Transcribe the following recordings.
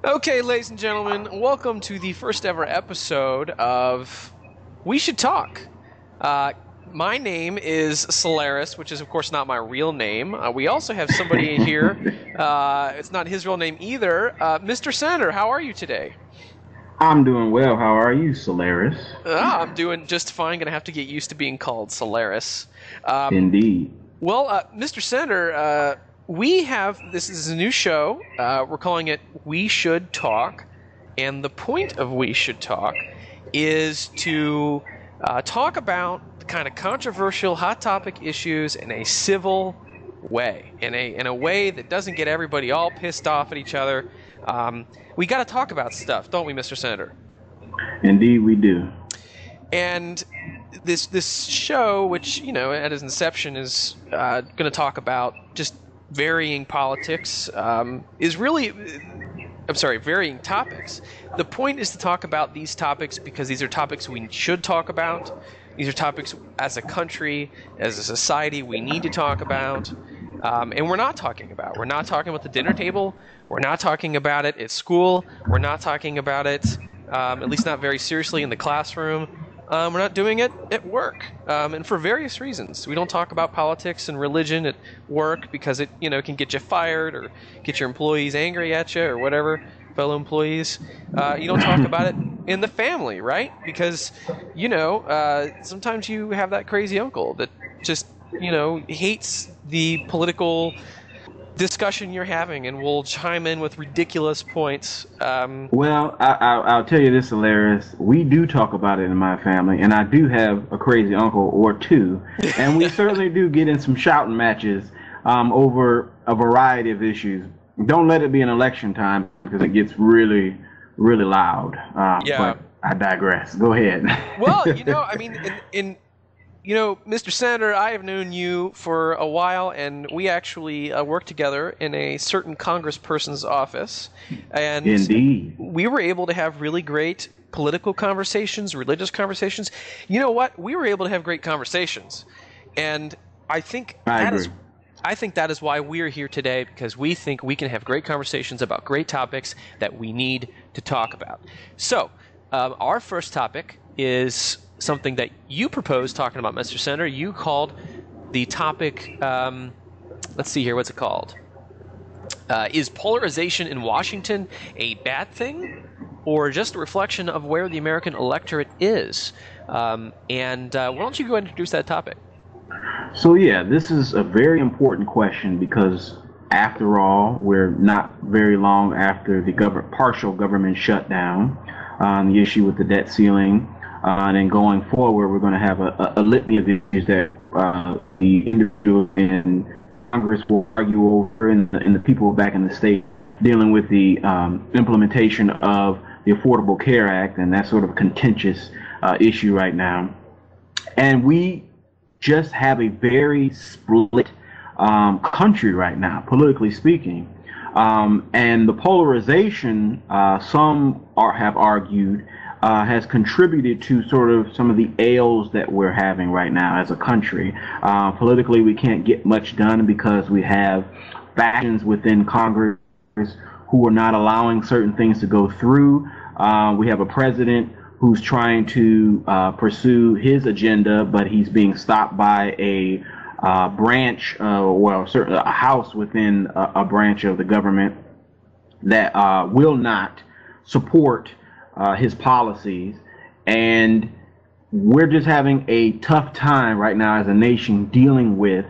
Okay, ladies and gentlemen, welcome to the first ever episode of We Should Talk. My name is Solaris, which is, of course, not my real name. We also have somebody in here. It's not his real name either. Mr. Senator, how are you today? I'm doing well. How are you, Solaris? I'm doing just fine. Gonna have to get used to being called Solaris. Indeed. Mr. Senator, this is a new show. We're calling it We Should Talk. And the point of We Should Talk is to talk about the kind of controversial, hot topic issues in a civil way, in a way that doesn't get everybody all pissed off at each other. We got to talk about stuff, don't we, Mr. Senator? Indeed, we do. And this show, which at its inception is going to talk about just varying politics, varying topics. The point is to talk about these topics because these are topics we should talk about. These are topics as a country, as a society, we need to talk about. And we're not talking about. We're not talking about the dinner table. We're not talking about it at school. We're not talking about it, at least not very seriously, in the classroom. We're not doing it at work, and for various reasons. We don't talk about politics and religion at work because it, can get you fired or get your employees angry at you or whatever, fellow employees. You don't talk about it in the family, right? Because, sometimes you have that crazy uncle that just, hates the political discussion you're having and will chime in with ridiculous points. I'll tell you this, Hilarious. We do talk about it in my family, and I do have a crazy uncle or two, and we certainly do get in some shouting matches over a variety of issues. Don't let it be an election time because it gets really, really loud. But I digress. Go ahead. Well, Mr. Senator, I have known you for a while, and we actually work together in a certain congressperson's office. And Indeed. We were able to have really great political conversations, religious conversations. You know what? We were able to have great conversations. And I think that is why we're here today, because we think we can have great conversations about great topics that we need to talk about. So, our first topic is something that you proposed talking about, Mr. Senator. You called the topic, let's see here, what's it called? Is polarization in Washington a bad thing or just a reflection of where the American electorate is? Why don't you go ahead and introduce that topic? So yeah, this is a very important question because after all, we're not very long after the partial government shutdown, the issue with the debt ceiling. And then going forward, we're going to have a litany of issues that the individuals in Congress will argue over, and the people back in the state dealing with the implementation of the Affordable Care Act, and that sort of contentious issue right now. And we just have a very split country right now, politically speaking. And the polarization, some have argued, has contributed to sort of some of the ails that we're having right now as a country. Politically, we can't get much done because we have factions within Congress who are not allowing certain things to go through. We have a president who's trying to pursue his agenda, but he's being stopped by a branch, certainly a house within a branch of the government that will not support his policies, and we're just having a tough time right now as a nation dealing with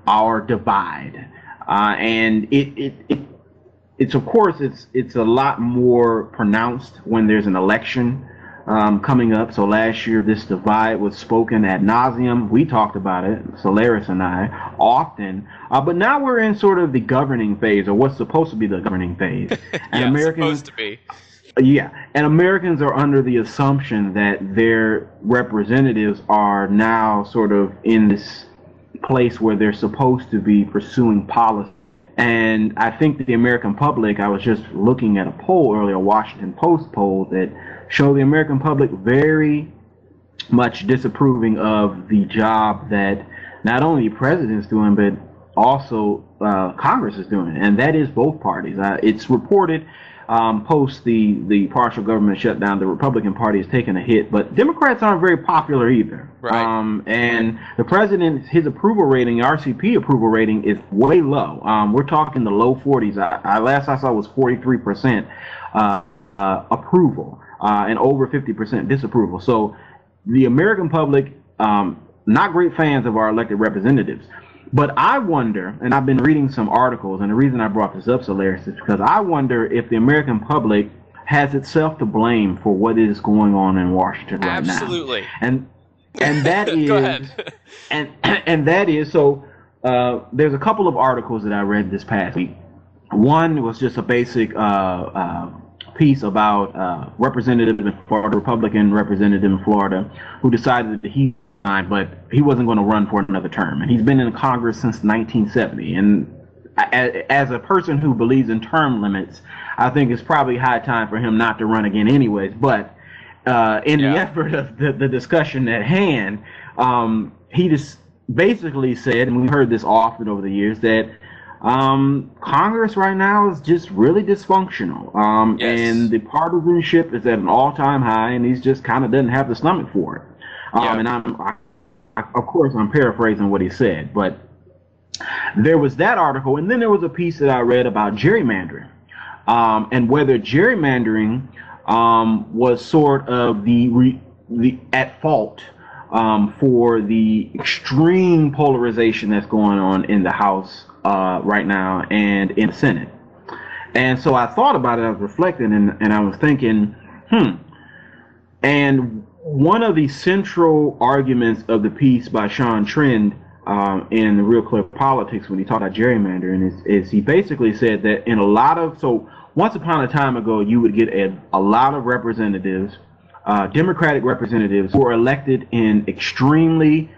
our divide. And it's of course it's a lot more pronounced when there's an election coming up. So last year this divide was spoken ad nauseum. We talked about it, Solaris and I, often. But now we're in sort of the governing phase, or what's supposed to be the governing phase. And Americans, supposed to be. Yeah, and Americans are under the assumption that their representatives are now sort of in this place where they're supposed to be pursuing policy. And I think the American public, I was just looking at a poll earlier, a Washington Post poll, that showed the American public very much disapproving of the job that not only the president's doing, but also Congress is doing. And that is both parties. It's reported post the partial government shutdown, the Republican Party has taken a hit, but Democrats aren't very popular either. Right. And the president, his approval rating, RCP approval rating, is way low. We're talking the low 40s. Last I saw was 43% approval and over 50% disapproval. So the American public, not great fans of our elected representatives. But I wonder, and I've been reading some articles, and the reason I brought this up, Solaris, is because I wonder if the American public has itself to blame for what is going on in Washington right now. Absolutely. And that is, Go ahead. and that is, so there's a couple of articles that I read this past week. One was just a basic piece about representative in Florida, Republican representative in Florida, who decided that but he wasn't going to run for another term. And he's been in Congress since 1970. And as a person who believes in term limits, I think it's probably high time for him not to run again anyways. But in the effort of the discussion at hand, he just basically said, and we've heard this often over the years, that Congress right now is just really dysfunctional. And the partisanship is at an all-time high, and he's just kind of doesn't have the stomach for it. And of course, I'm paraphrasing what he said, but there was that article, and then there was a piece that I read about gerrymandering, and whether gerrymandering was sort of the at fault for the extreme polarization that's going on in the House right now and in the Senate. And so I thought about it, I was reflecting, and I was thinking, and one of the central arguments of the piece by Sean Trend in The Real Clear Politics, when he talked about gerrymandering, is he basically said that in a lot of, so once upon a time ago, you would get a lot of representatives, Democratic representatives, who were elected in extremely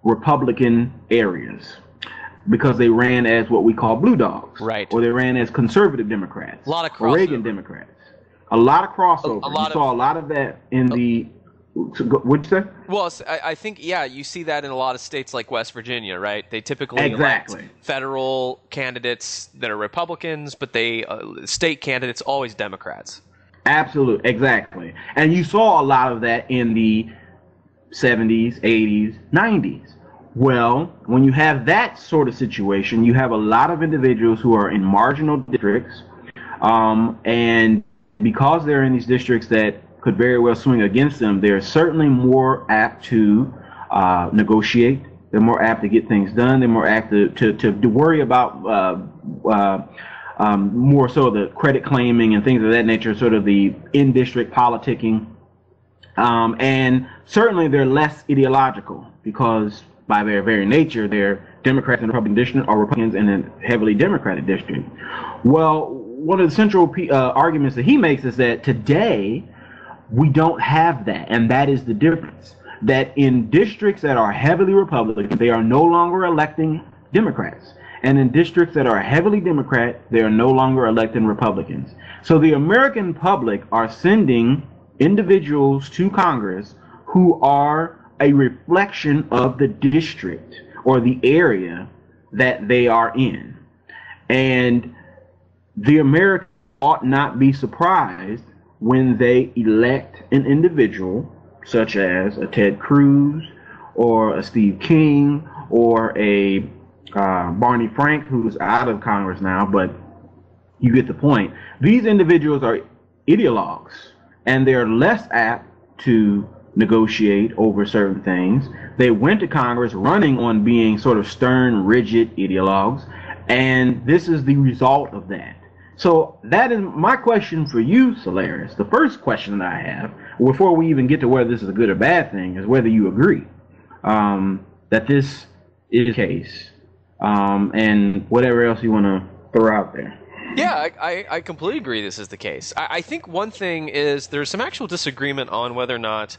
Republican areas because they ran as what we call blue dogs. Right. Or they ran as conservative Democrats. A lot of crossover. Or Reagan Democrats. A lot of crossover. You saw a lot of that in the... What'd you say? Well, I think, you see that in a lot of states like West Virginia, right? They typically elect federal candidates that are Republicans, but state candidates always Democrats. Absolutely, exactly. And you saw a lot of that in the 70s, 80s, 90s. Well, when you have that sort of situation, you have a lot of individuals who are in marginal districts, and because they're in these districts that could very well swing against them, they're certainly more apt to negotiate. They're more apt to get things done. They're more apt to worry about more so the credit claiming and things of that nature, sort of the in-district politicking. And certainly they're less ideological because by their very nature, they're Democrats in the Republican district or Republicans in a heavily Democratic district. Well, one of the central arguments that he makes is that today, we don't have that, and that is the difference. That in districts that are heavily Republican, they are no longer electing Democrats. And in districts that are heavily Democrat, they are no longer electing Republicans. So the American public are sending individuals to Congress who are a reflection of the district or the area that they are in. And the Americans ought not be surprised when they elect an individual such as a Ted Cruz or a Steve King or a Barney Frank, who's out of Congress now, but you get the point. These individuals are ideologues, and they're less apt to negotiate over certain things. They went to Congress running on being sort of stern, rigid ideologues, and this is the result of that. So that is my question for you, Solaris. The first question that I have, before we even get to whether this is a good or bad thing, is whether you agree that this is the case, and whatever else you want to throw out there. Yeah, I completely agree this is the case. I think one thing is there's some actual disagreement on whether or not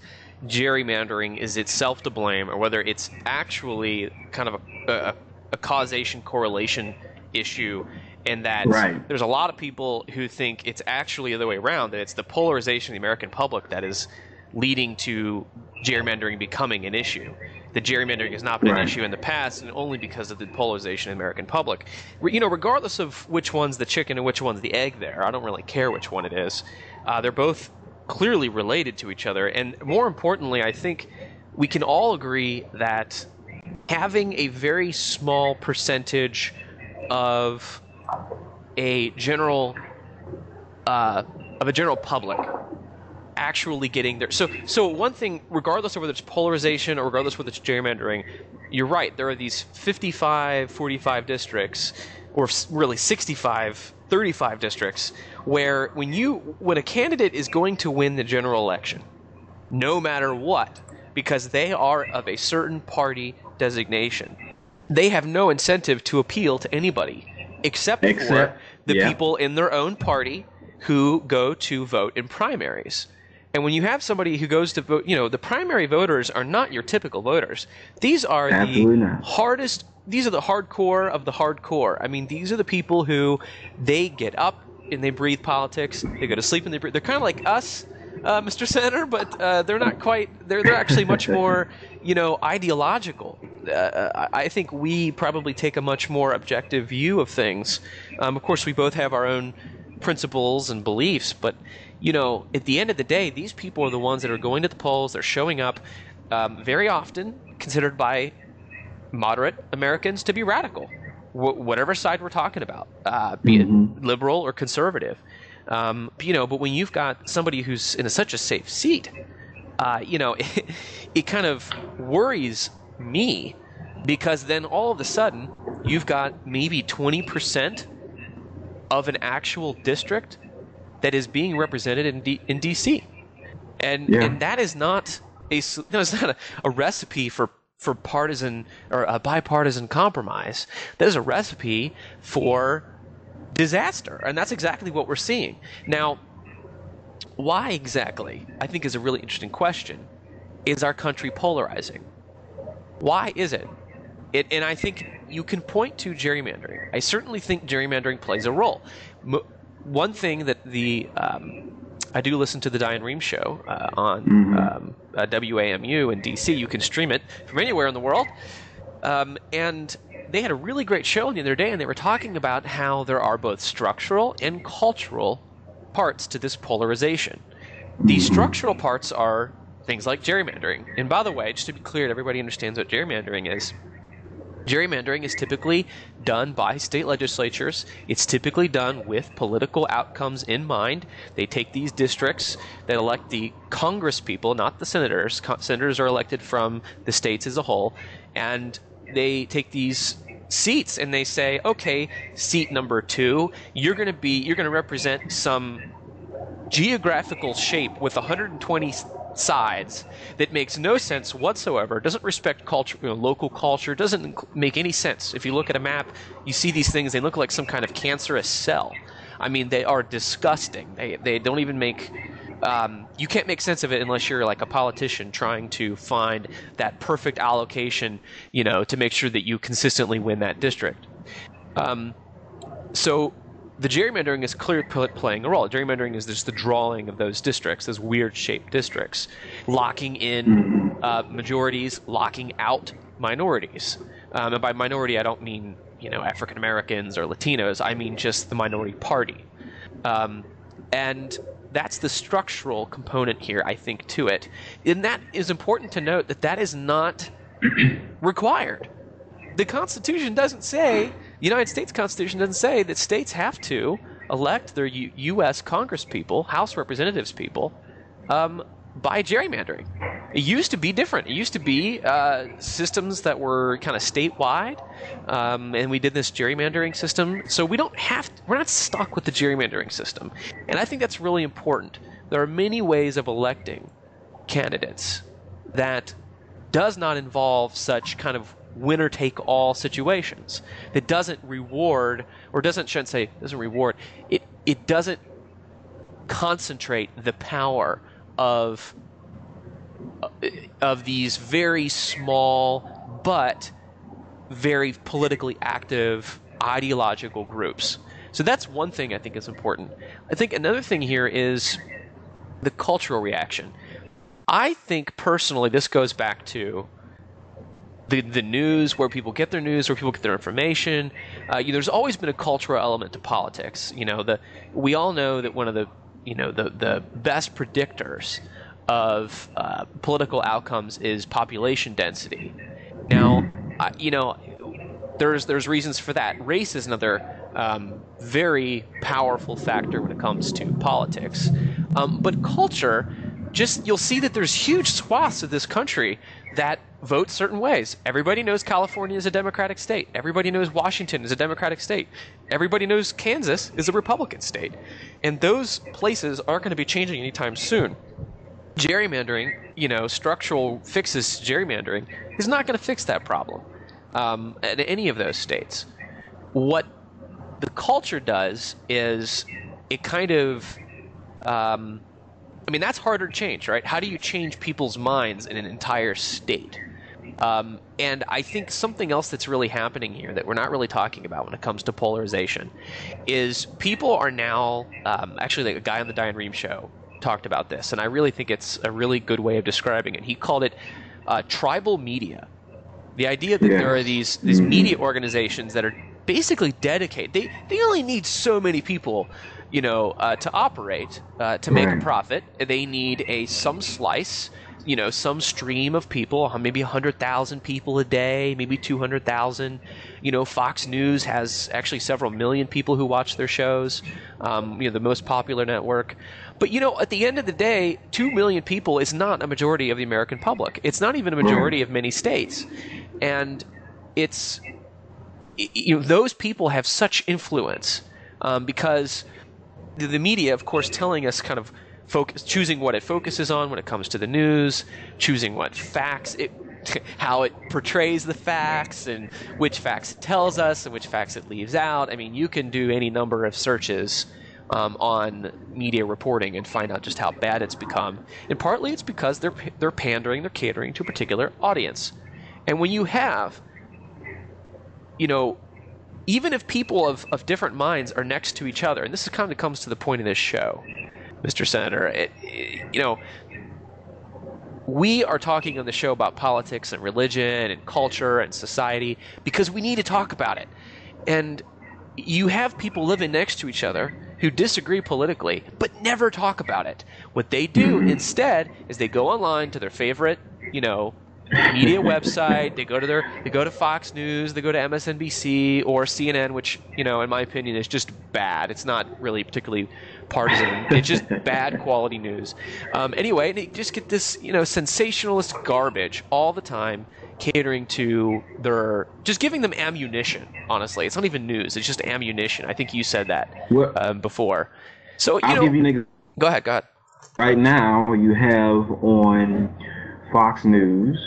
gerrymandering is itself to blame or whether it's actually kind of a causation correlation issue, and that there's a lot of people who think it's actually the other way around, that it's the polarization of the American public that is leading to gerrymandering becoming an issue. The gerrymandering has not been an Right. issue in the past, and only because of the polarization in the American public. Regardless of which one's the chicken and which one's the egg there, I don't really care which one it is. They're both clearly related to each other, and more importantly, I think we can all agree that having a very small percentage of a general public actually getting there. So one thing, regardless of whether it's polarization or regardless of whether it's gerrymandering, you're right. There are these 55, 45 districts, or really 65, 35 districts, where when a candidate is going to win the general election, no matter what, because they are of a certain party designation, they have no incentive to appeal to anybody except for the people in their own party who go to vote in primaries. And when you have somebody who goes to vote, the primary voters are not your typical voters. These are the hardest. These are the hardcore of the hardcore. I mean, these are the people who they get up and they breathe politics. They go to sleep and they breathe. They're kind of like us, Mr. Senator, but they're not quite. They're actually much more, ideological. I think we probably take a much more objective view of things. Of course, we both have our own principles and beliefs, but at the end of the day, these people are the ones that are going to the polls. They're showing up, very often considered by moderate Americans to be radical, whatever side we're talking about, be it liberal or conservative. But when you've got somebody who's in such a safe seat, it kind of worries me, because then all of a sudden you've got maybe 20% of an actual district that is being represented in D.C. And that is not a recipe for partisan or a bipartisan compromise. That is a recipe for disaster, and that's exactly what we're seeing now. Why exactly, I think, is a really interesting question. Is our country polarizing? Why is it? And I think you can point to gerrymandering. I certainly think gerrymandering plays a role. One thing that I do listen to the Diane Rehm show on WAMU in D.C. You can stream it from anywhere in the world. And they had a really great show the other day, and they were talking about how there are both structural and cultural parts to this polarization. These structural parts are things like gerrymandering. And by the way, just to be clear, everybody understands what gerrymandering is. Gerrymandering is typically done by state legislatures. It's typically done with political outcomes in mind. They take these districts that elect the Congress people, not the senators. Senators are elected from the states as a whole. And they take these seats and they say, okay, seat number 2, you're going to represent some geographical shape with 120 sides that makes no sense whatsoever, doesn't respect culture, local culture, doesn't make any sense. If you look at a map, you see these things, they look like some kind of cancerous cell. I mean, they are disgusting. They don't even make you can't make sense of it unless you're like a politician trying to find that perfect allocation, to make sure that you consistently win that district. So the gerrymandering is clearly playing a role. Gerrymandering is just the drawing of those districts, those weird-shaped districts, locking in majorities, locking out minorities. And by minority, I don't mean African Americans or Latinos. I mean just the minority party. And that's the structural component here, I think, to it. And that is important to note that is not required. The Constitution doesn't say, the United States Constitution doesn't say that states have to elect their U.S. Congress people, House Representatives people, by gerrymandering. It used to be different. It used to be systems that were kind of statewide, and we did this gerrymandering system. So we're not stuck with the gerrymandering system. And I think that's really important. There are many ways of electing candidates that does not involve such kind of winner-take-all situations. That doesn't reward, or doesn't reward, it doesn't concentrate the power of these very small but very politically active ideological groups. So that's one thing I think is important. I think another thing here is the cultural reaction. I think personally this goes back to the news, where people get their news, where people get their information. There's always been a cultural element to politics. We all know that one of the best predictors of political outcomes is population density. Now, there's reasons for that. Race is another very powerful factor when it comes to politics. But culture, you'll see that there's huge swaths of this country that vote certain ways. Everybody knows California is a Democratic state. Everybody knows Washington is a Democratic state. Everybody knows Kansas is a Republican state. And those places aren't going to be changing anytime soon. Gerrymandering, structural fixes to gerrymandering is not going to fix that problem in any of those states. What the culture does is it kind of that's harder to change, right? How do you change people's minds in an entire state? And I think something else that's really happening here that we're not really talking about when it comes to polarization is people are now actually, like a guy on the Diane Rehm show talked about this, and I really think it's a really good way of describing it. He called it tribal media. The idea that there are these media organizations that are basically dedicated. They only need so many people, to operate, to make a profit. They need some slice, some stream of people, maybe 100,000 people a day, maybe 200,000. Fox News has actually several million people who watch their shows, the most popular network. But, at the end of the day, 2 million people is not a majority of the American public. It's not even a majority of many states. And it's, those people have such influence because the media, of course, telling us kind of choosing what it focuses on when it comes to the news, choosing what facts how it portrays the facts, and which facts it tells us and which facts it leaves out. I mean, you can do any number of searches on media reporting and find out just how bad it's become. And partly it's because they're pandering, they're catering to a particular audience. And when you have, even if people of different minds are next to each other, and this is kind of comes to the point of this show, Mr. Senator, we are talking on the show about politics and religion and culture and society because we need to talk about it. And you have people living next to each other who disagree politically but never talk about it. What they do instead is they go online to their favorite, media website. They go to Fox News, they go to MSNBC or CNN, which, in my opinion, is just bad. It's not really particularly partisan. It's just bad quality news. Anyway, they just get this, sensationalist garbage all the time, catering to just giving them ammunition. Honestly, it's not even news; it's just ammunition. I think you said that before. So I'll give you an example. Go ahead. Right now, you have on Fox News,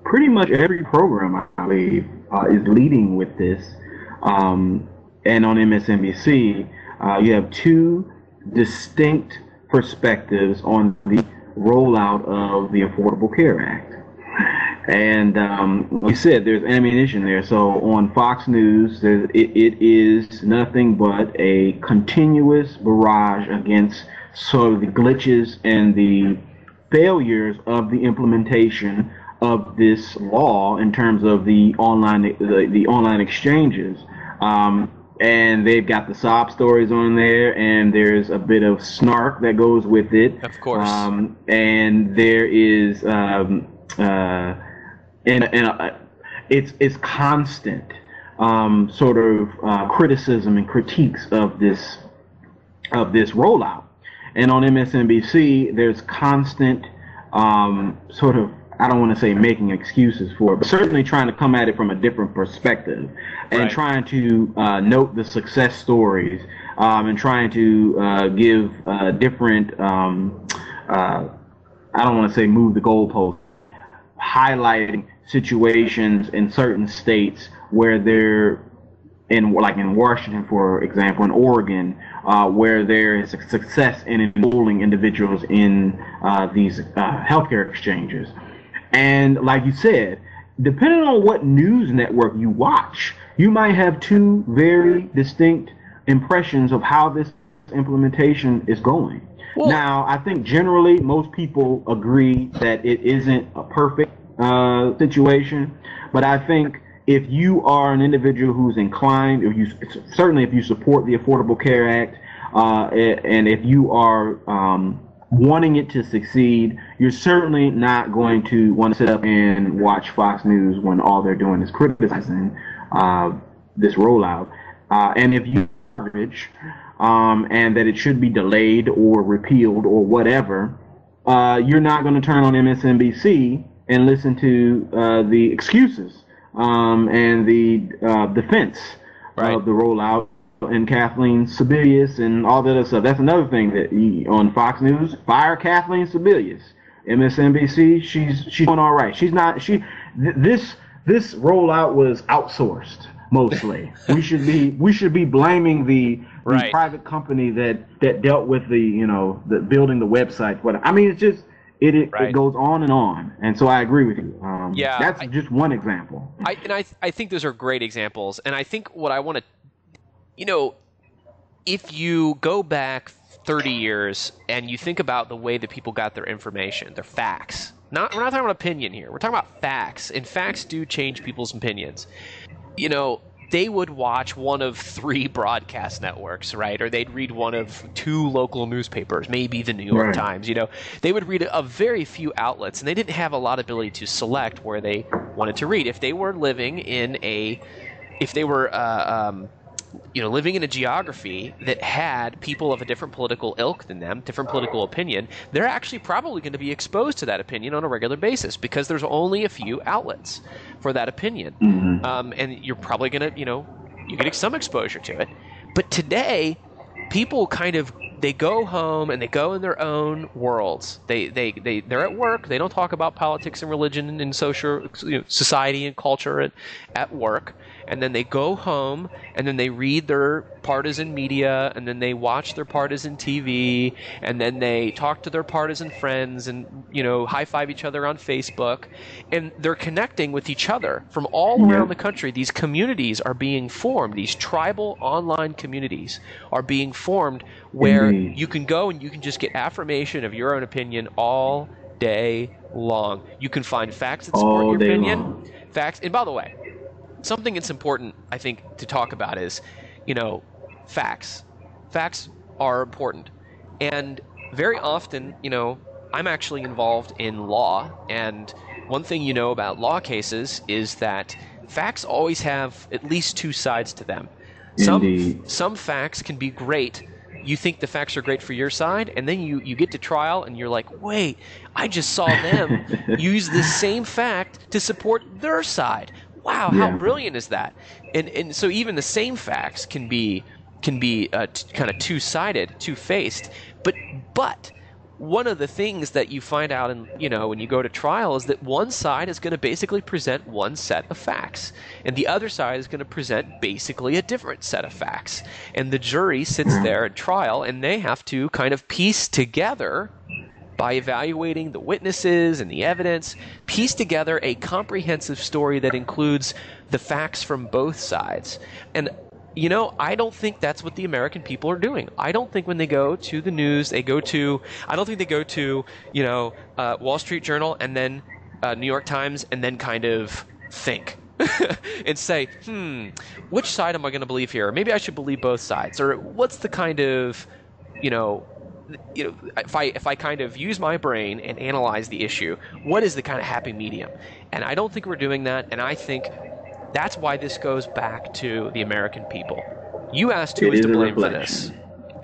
pretty much every program, I believe, is leading with this. And on MSNBC, you have two distinct perspectives on the rollout of the Affordable Care Act. And like you said, there's ammunition there. So on Fox News, it is nothing but a continuous barrage against sort of the glitches and the failures of the implementation of this law in terms of the online exchanges. And they've got the sob stories on there, and there's a bit of snark that goes with it. Of course. And there is it's constant sort of criticism and critiques of this rollout. And on MSNBC, there's constant sort of, I don't want to say making excuses for it, but certainly trying to come at it from a different perspective and trying to note the success stories and trying to give different, I don't want to say move the goalpost, highlighting situations in certain states where they're like in Washington, for example, in Oregon, where there is a success in enrolling individuals in these healthcare exchanges. And like you said, depending on what news network you watch, you might have two very distinct impressions of how this implementation is going. Well, now, I think generally most people agree that it isn't a perfect situation. But I think if you are an individual who's inclined, if you certainly if you support the Affordable Care Act, and if you are wanting it to succeed, you're certainly not going to want to sit up and watch Fox News when all they're doing is criticizing this rollout. And if you and that it should be delayed or repealed or whatever, you're not going to turn on MSNBC and listen to the excuses and the defense of the rollout and Kathleen Sebelius and all that other stuff. That's another thing that on Fox News, fire Kathleen Sebelius. MSNBC, she's doing all right. This rollout was outsourced mostly. we should be blaming the private company that dealt with the building the website. But I mean, it's just it goes on, and so I agree with you. That's just one example. I think those are great examples, and I think what I want to, if you go back 30 years and you think about the way that people got their information, their facts. We're not talking about opinion here. We're talking about facts, and facts do change people's opinions. They would watch one of 3 broadcast networks, right? Or they'd read one of 2 local newspapers, maybe the New York Times. They would read a very few outlets, and they didn't have a lot of ability to select where they wanted to read. If they were living in living in a geography that had people of a different political ilk than them, different political opinion, they're actually probably going to be exposed to that opinion on a regular basis because there's only a few outlets for that opinion. Mm-hmm. And you're probably going to, you get some exposure to it. But today, people they go home and they go in their own worlds. They're at work. They don't talk about politics and religion and social, society and culture at work. And then they go home, and then they read their partisan media, and then they watch their partisan TV, and then they talk to their partisan friends and, high-five each other on Facebook. And they're connecting with each other from all around the country. These communities are being formed. These tribal online communities are being formed where you can go and you can just get affirmation of your own opinion all day long. You can find facts that support your opinion. Facts. And by the way, something that's important, I think, to talk about is, facts. Facts are important. And very often, I'm actually involved in law. And one thing about law cases is that facts always have at least 2 sides to them. Some facts can be great. You think the facts are great for your side, and then you get to trial, and you're like, wait, I just saw them use the same fact to support their side. Wow, how brilliant is that? And so even the same facts can be kind of two-sided, two-faced. But one of the things that you find out when you go to trial is that one side is going to basically present one set of facts, and the other side is going to present basically a different set of facts. And the jury sits there at trial, and they have to kind of piece together, by evaluating the witnesses and the evidence, piece together a comprehensive story that includes the facts from both sides. And, I don't think that's what the American people are doing. I don't think when they go to the news, I don't think they go to, Wall Street Journal and then New York Times and then kind of think. And say, which side am I going to believe here? Or maybe I should believe both sides. Or what's the kind of, if I kind of use my brain and analyze the issue, what is the kind of happy medium? And I don't think we're doing that, and I think that's why this goes back to the American people. You asked who is to blame for this.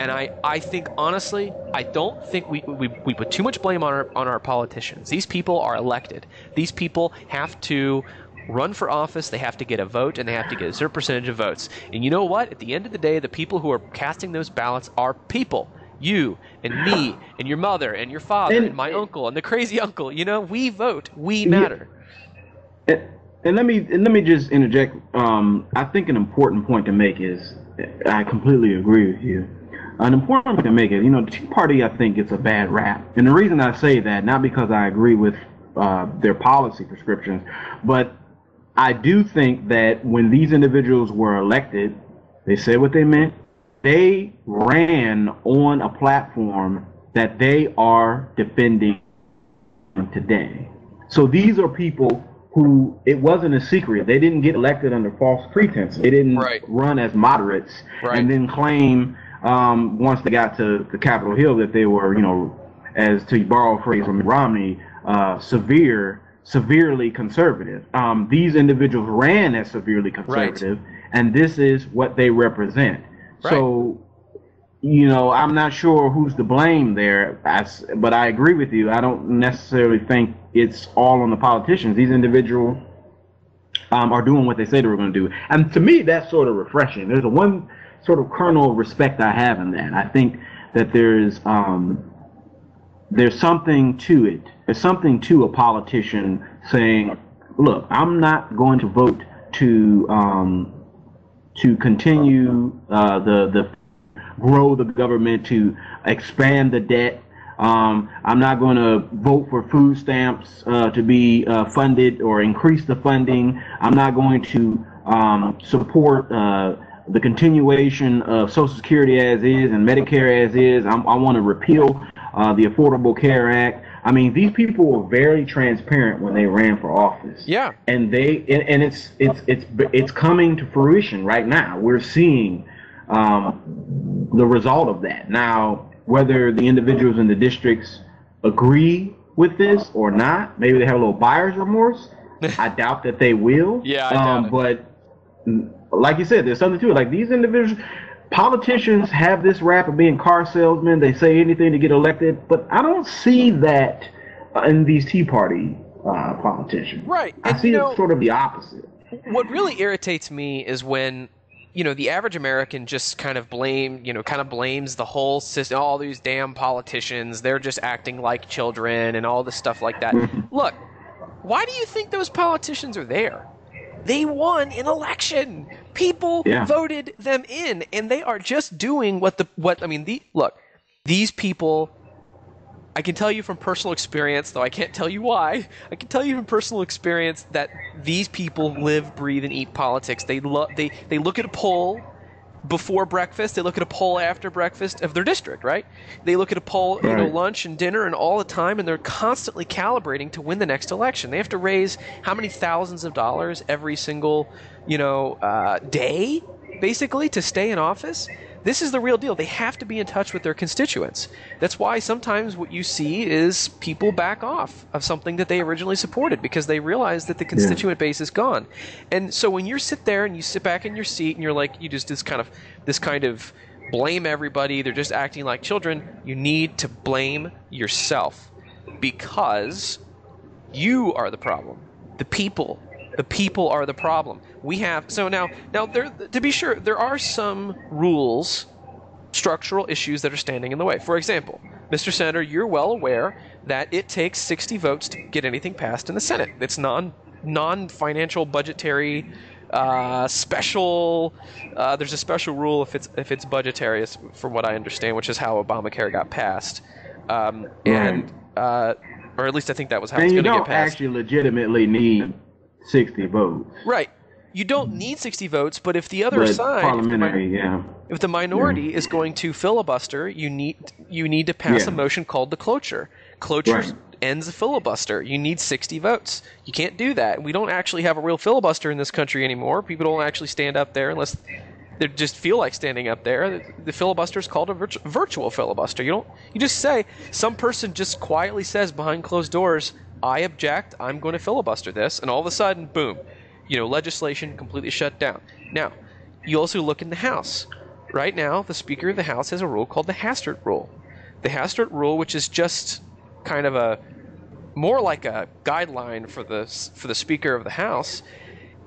And I think, honestly, I don't think we put too much blame on our politicians. These people are elected. These people have to run for office, they have to get a vote, and they have to get a certain percentage of votes. And you know what? At the end of the day, the people who are casting those ballots are people. You and me and your mother and your father and my uncle and the crazy uncle. We vote. We matter. And let me just interject. I think an important point to make is, I completely agree with you. An important point to make is, the Tea Party, I think, gets a bad rap. And the reason I say that, not because I agree with their policy prescriptions, but I do think that when these individuals were elected, they said what they meant. They ran on a platform that they are defending today. So these are people who, it wasn't a secret. They didn't get elected under false pretense. They didn't run as moderates and then claim once they got to the Capitol Hill that they were, as to borrow a phrase from Romney, severely conservative. These individuals ran as severely conservative, and this is what they represent. So, I'm not sure who's to blame there, but I agree with you. I don't necessarily think it's all on the politicians. These individuals are doing what they say they were going to do. And to me, that's sort of refreshing. There's one sort of kernel of respect I have in that. I think that there's something to it. There's something to a politician saying, look, I'm not going to vote to continue the grow the government, to expand the debt. I'm not going to vote for food stamps to be funded or increase the funding. I'm not going to support the continuation of Social Security as is and Medicare as is. I want to repeal the Affordable Care Act. I mean, these people were very transparent when they ran for office. Yeah. And it's coming to fruition right now. We're seeing the result of that. Now, whether the individuals in the districts agree with this or not, maybe they have a little buyer's remorse. I doubt that they will. Yeah, I doubt it. But like you said, there's something to it. Like, these individuals, politicians have this rap of being car salesmen. They say anything to get elected, but I don't see that in these Tea Party politicians. Right. I see it sort of the opposite. What really irritates me is when the average American just kind of blames the whole system, all these damn politicians, they're just acting like children and all this stuff like that. Look, why do you think those politicians are there? They won an election. People voted them in, and they are just doing these people, I can tell you from personal experience, though I can't tell you why. I can tell you from personal experience that these people live, breathe, and eat politics. They look at a poll before breakfast. They look at a poll after breakfast of their district, right? They look at a poll, lunch and dinner and all the time, and they're constantly calibrating to win the next election. They have to raise how many thousands of dollars every single, day, basically, to stay in office. This is the real deal. They have to be in touch with their constituents. That's why sometimes what you see is people back off of something that they originally supported because they realize that the constituent base is gone. And so when you sit there and you sit back in your seat and you're like, you just this kind of blame everybody, they're just acting like children, you need to blame yourself because you are the problem. The people are the problem. Now there, to be sure, there are some rules, structural issues that are standing in the way. For example, Mr. Senator, you're well aware that it takes 60 votes to get anything passed in the Senate. It's non-financial budgetary special. There's a special rule if it's budgetary, from what I understand, which is how Obamacare got passed, or at least I think that was how it's going to get passed. And you don't actually legitimately need 60 votes. Right. You don't need 60 votes, but if the other side, if the minority is going to filibuster, you need to pass a motion called the cloture. Cloture ends the filibuster. You need 60 votes. You can't do that. We don't actually have a real filibuster in this country anymore. People don't actually stand up there unless they just feel like standing up there. The filibuster is called a virtual filibuster. You just say, some person just quietly says behind closed doors, I object, I'm going to filibuster this, and all of a sudden, boom, legislation completely shut down. Now, you also look in the House. Right now, the Speaker of the House has a rule called the Hastert Rule. The Hastert Rule, which is just kind of more like a guideline for the Speaker of the House,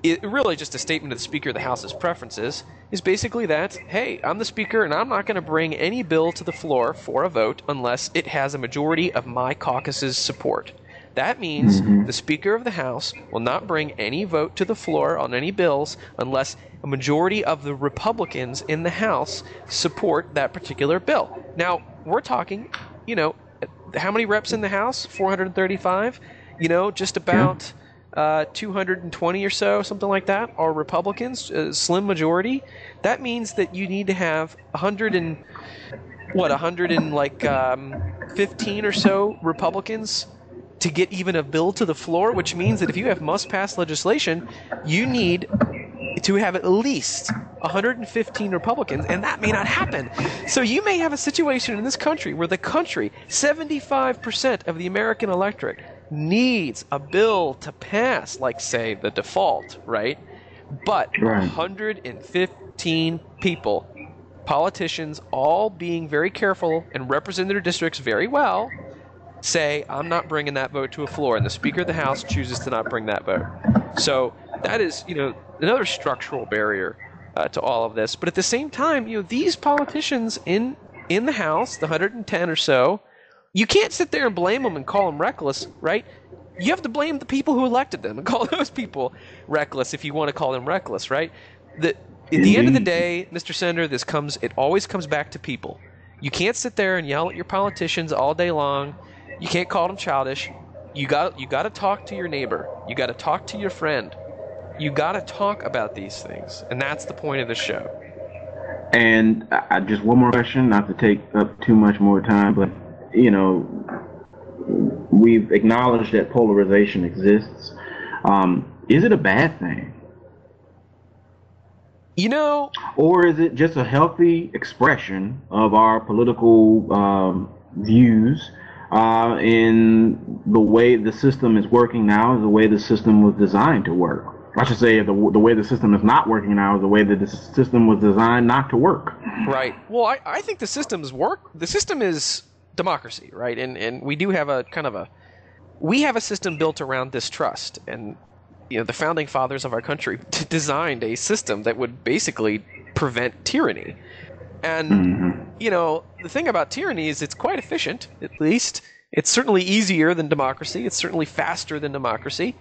it really just a statement of the Speaker of the House's preferences, is basically that, hey, I'm the Speaker and I'm not going to bring any bill to the floor for a vote unless it has a majority of my caucus's support. That means the Speaker of the House will not bring any vote to the floor on any bills unless a majority of the Republicans in the House support that particular bill. Now, we're talking, how many reps in the House? 435? Just about 220 or so, something like that, are Republicans, a slim majority. That means that you need to have 115 or so Republicans to get even a bill to the floor, which means that if you have must-pass legislation, you need to have at least 115 Republicans, and that may not happen. So you may have a situation in this country where the country, 75% of the American electorate, needs a bill to pass, like, say, the default, right? But 115 people, politicians, all being very careful and represent their districts very well, say, I'm not bringing that vote to a floor, and the Speaker of the House chooses to not bring that vote. So that is, another structural barrier to all of this. But at the same time, these politicians in the House, the 110 or so, you can't sit there and blame them and call them reckless, right? You have to blame the people who elected them and call those people reckless if you want to call them reckless, right? At the end of the day, Mr. Senator, it always comes back to people. You can't sit there and yell at your politicians all day long. You can't call them childish. You got to talk to your neighbor. You got to talk to your friend. You got to talk about these things, and that's the point of the show. And just one more question, not to take up too much more time, but we've acknowledged that polarization exists. Is it a bad thing? Or is it just a healthy expression of our political views in the way the system is working now, is the way the system was designed to work? I should say the way the system is not working now is the way that the system was designed not to work. Right. Well, I think the system is democracy, right? And we do have a system built around distrust, and the founding fathers of our country designed a system that would basically prevent tyranny. And the thing about tyranny is it's quite efficient. At least it's certainly easier than democracy. It's certainly faster than democracy,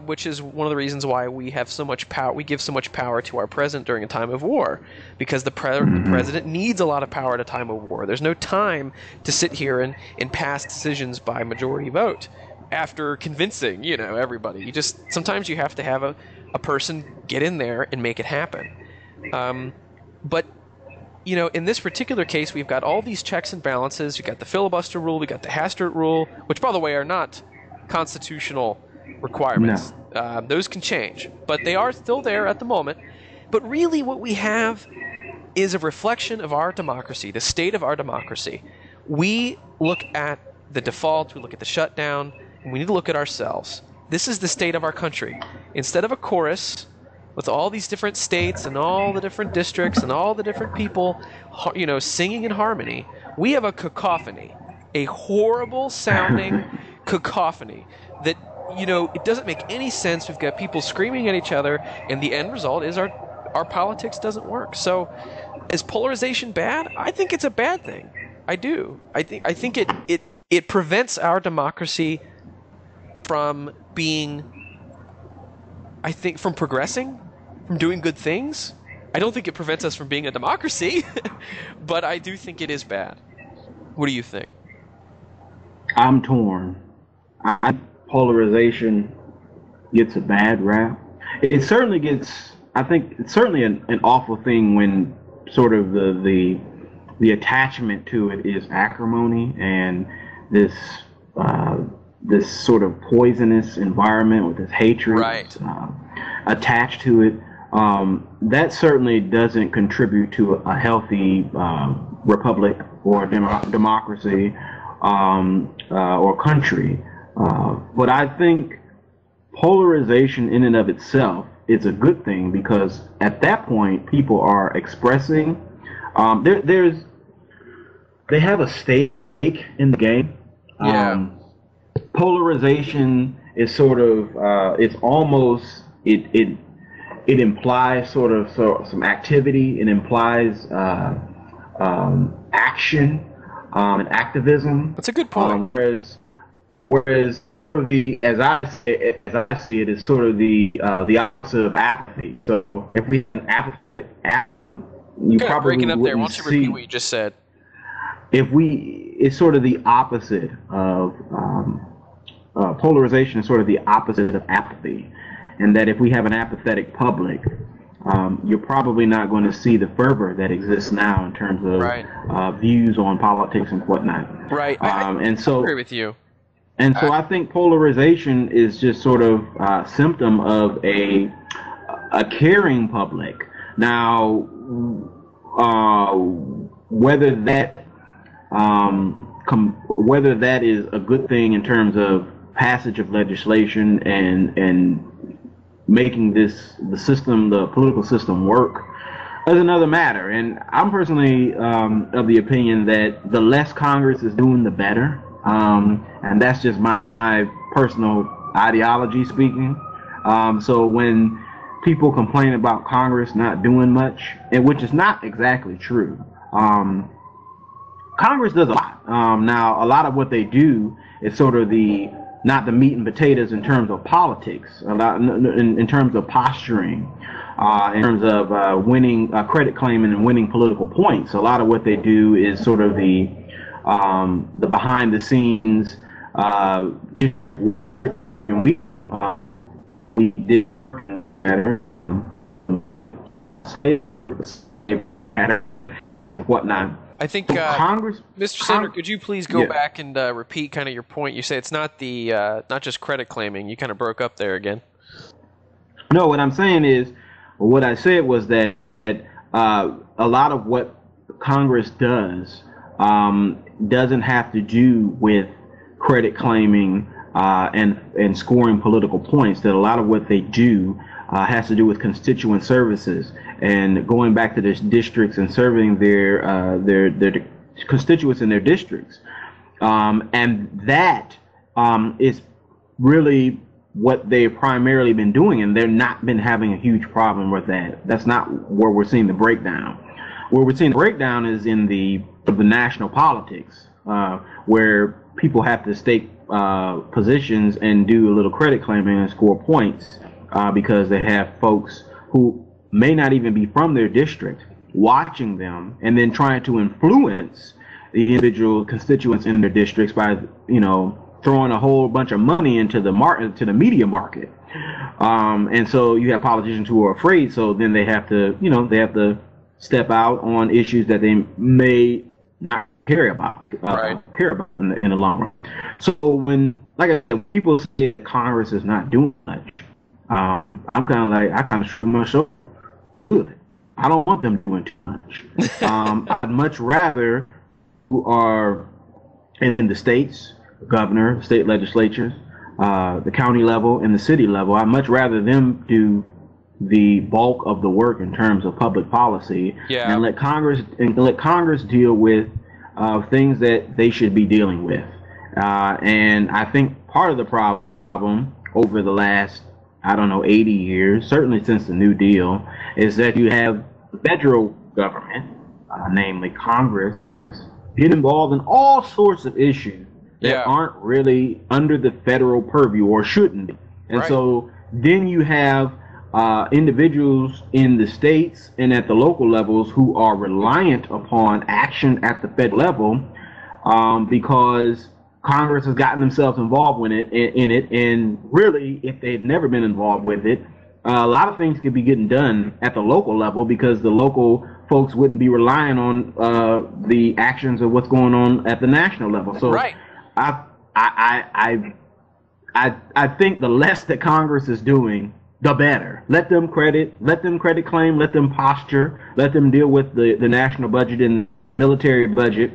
which is one of the reasons why we have so much power. We give so much power to our president during a time of war, because the president needs a lot of power at a time of war. There's no time to sit here and pass decisions by majority vote after convincing everybody. Sometimes you have to have a person get in there and make it happen. But in this particular case, we've got all these checks and balances. You've got the filibuster rule, we've got the Hastert rule, which, by the way, are not constitutional requirements. No. Those can change, but they are still there at the moment. But really what we have is a reflection of our democracy, the state of our democracy. We look at the default, we look at the shutdown, and we need to look at ourselves. This is the state of our country. Instead of a chorus with all these different states and all the different districts and all the different people, singing in harmony, we have a cacophony, a horrible sounding cacophony that, it doesn't make any sense. We've got people screaming at each other, and the end result is our politics doesn't work. So, is polarization bad? I think it's a bad thing. I do. I think it prevents our democracy from from progressing, from doing good things. I don't think it prevents us from being a democracy, but I do think it is bad. What do you think? I'm torn. Polarization gets a bad rap. It certainly gets, I think it's certainly an awful thing when sort of the attachment to it is acrimony and this sort of poisonous environment with this hatred attached to it. That certainly doesn't contribute to a healthy republic or democracy or country. But I think polarization in and of itself is a good thing, because at that point people are expressing. They have a stake in the game. Yeah. Polarization is sort of it implies sort of some activity. It implies action and activism. That's a good point. Whereas as I see it, is sort of the opposite of apathy. So if we have apathy, you probably breaking up there. Why don't you repeat see, what you just said? It's sort of the opposite of polarization. Is sort of the opposite of apathy, and that if we have an apathetic public, you're probably not going to see the fervor that exists now in terms of views on politics and whatnot. Right. And so I agree with you. And so I think polarization is just sort of a symptom of a caring public. Now, whether that whether that is a good thing in terms of passage of legislation and making the political system work is another matter. And I'm personally of the opinion that the less Congress is doing, the better. And that's just my personal ideology speaking. So when people complain about Congress not doing much, and which is not exactly true, Congress does a lot. Now, a lot of what they do is sort of not the meat and potatoes in terms of politics, a lot in terms of posturing, in terms of winning credit claiming and winning political points. A lot of what they do is sort of the behind the scenes. We did better, whatnot. I think Congress, Mr. Senator, could you please go back and repeat kind of your point? You say it's not not just credit claiming. You kind of broke up there again. No, what I'm saying is, what I said was that a lot of what Congress does doesn't have to do with credit claiming and scoring political points. That a lot of what they do has to do with constituent services and going back to their districts and serving their constituents in their districts. And that is really what they've primarily been doing, and they've not been having a huge problem with that. That's not where we're seeing the breakdown. Where we're seeing the breakdown is in the national politics, where people have to stake positions and do a little credit claiming and score points because they have folks who may not even be from their district watching them and then trying to influence the individual constituents in their districts by, throwing a whole bunch of money into the media market. And so you have politicians who are afraid, so then they have to step out on issues that they may not care about in the long run. So when, like I said, people say Congress is not doing much, I'm kind of show myself good. I don't want them doing too much. I'd much rather who are in the states, the governor, state legislatures, the county level, and the city level. I'd much rather them do the bulk of the work in terms of public policy, and let Congress deal with things that they should be dealing with. And I think part of the problem over the last 80 years, certainly since the New Deal, is that you have the federal government, namely Congress, get involved in all sorts of issues that aren't really under the federal purview or shouldn't be. And so then you have individuals in the states and at the local levels who are reliant upon action at the Fed level because Congress has gotten themselves involved in it. And really, if they've never been involved with it, a lot of things could be getting done at the local level because the local folks wouldn't be relying on the actions of what's going on at the national level. So I think the less that Congress is doing, the better. Let them credit claim, let them posture, let them deal with the national budget and military budget,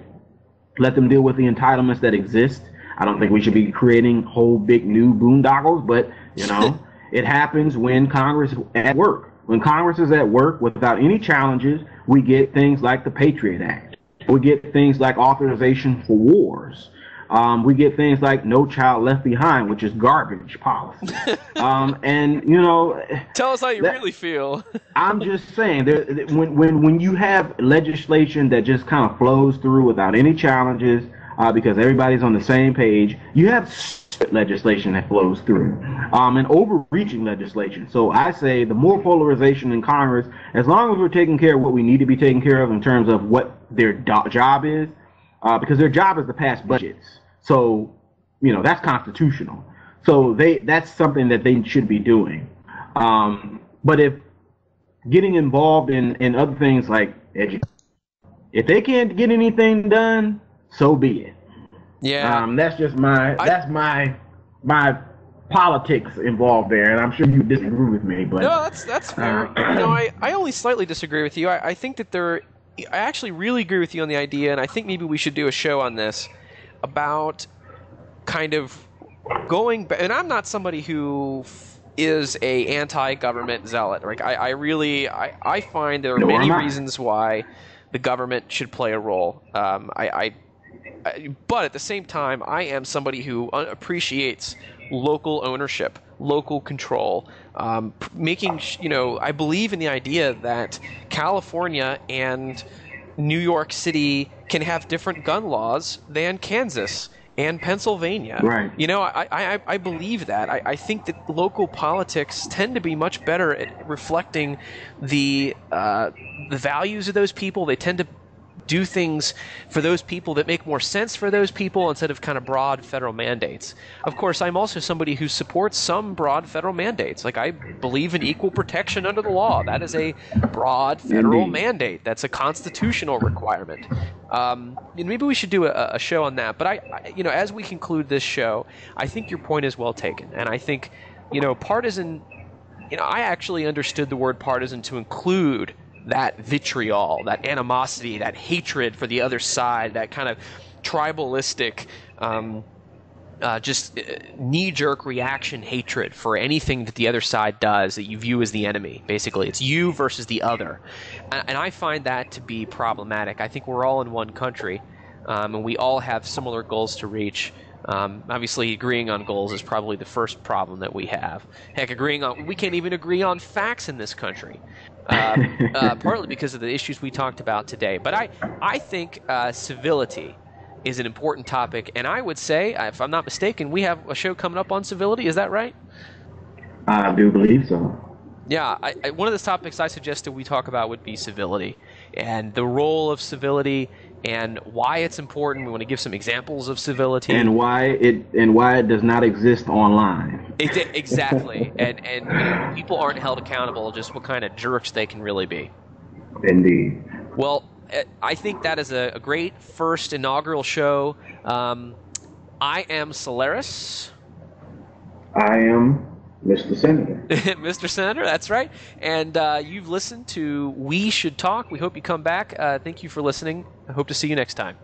let them deal with the entitlements that exist. I don't think we should be creating whole big new boondoggles, but it happens when Congress is at work. When Congress is at work without any challenges, we get things like the Patriot Act. We get things like authorization for wars. We get things like No Child Left Behind, which is garbage policy. And tell us how you really feel. I'm just saying, when you have legislation that just kind of flows through without any challenges, because everybody's on the same page, you have legislation that flows through, and overreaching legislation. So I say the more polarization in Congress, as long as we're taking care of what we need to be taken care of in terms of what their job is, because their job is to pass budgets. So, that's constitutional. So that's something that they should be doing. But if getting involved in other things like education, if they can't get anything done, so be it. Yeah. That's just my politics involved there, and I'm sure you disagree with me. But No, that's fair. I only slightly disagree with you. I think that I actually really agree with you on the idea, and I think maybe we should do a show on this about kind of going. And I'm not somebody who is a anti-government zealot. Like I find there are many reasons why the government should play a role. But at the same time, I am somebody who appreciates local ownership, local control, I believe in the idea that California and New York City can have different gun laws than Kansas and Pennsylvania. Right. I believe that. I think that local politics tend to be much better at reflecting the values of those people. They tend to do things for those people that make more sense for those people instead of kind of broad federal mandates. Of course, I'm also somebody who supports some broad federal mandates. Like I believe in equal protection under the law. That is a broad federal mandate. That's a constitutional requirement. And maybe we should do a show on that. But as we conclude this show, I think your point is well taken. And I think, partisan, I actually understood the word partisan to include that vitriol, that animosity, that hatred for the other side, that kind of tribalistic, just knee-jerk reaction hatred for anything that the other side does that you view as the enemy. Basically, it's you versus the other. And I find that to be problematic. I think we're all in one country, and we all have similar goals to reach. Obviously, agreeing on goals is probably the first problem that we have. Heck, we can't even agree on facts in this country. Partly because of the issues we talked about today. But I think civility is an important topic, and I would say, if I'm not mistaken, we have a show coming up on civility. Is that right? I do believe so. Yeah, one of the topics I suggested we talk about would be civility and the role of civility and why it's important. We want to give some examples of civility and why it does not exist online. Exactly, and people aren't held accountable. Just what kind of jerks they can really be. Indeed. Well, I think that is a great first inaugural show. I am Solaris. I am Mr. Senator. Mr. Senator, that's right. And you've listened to We Should Talk. We hope you come back. Thank you for listening. I hope to see you next time.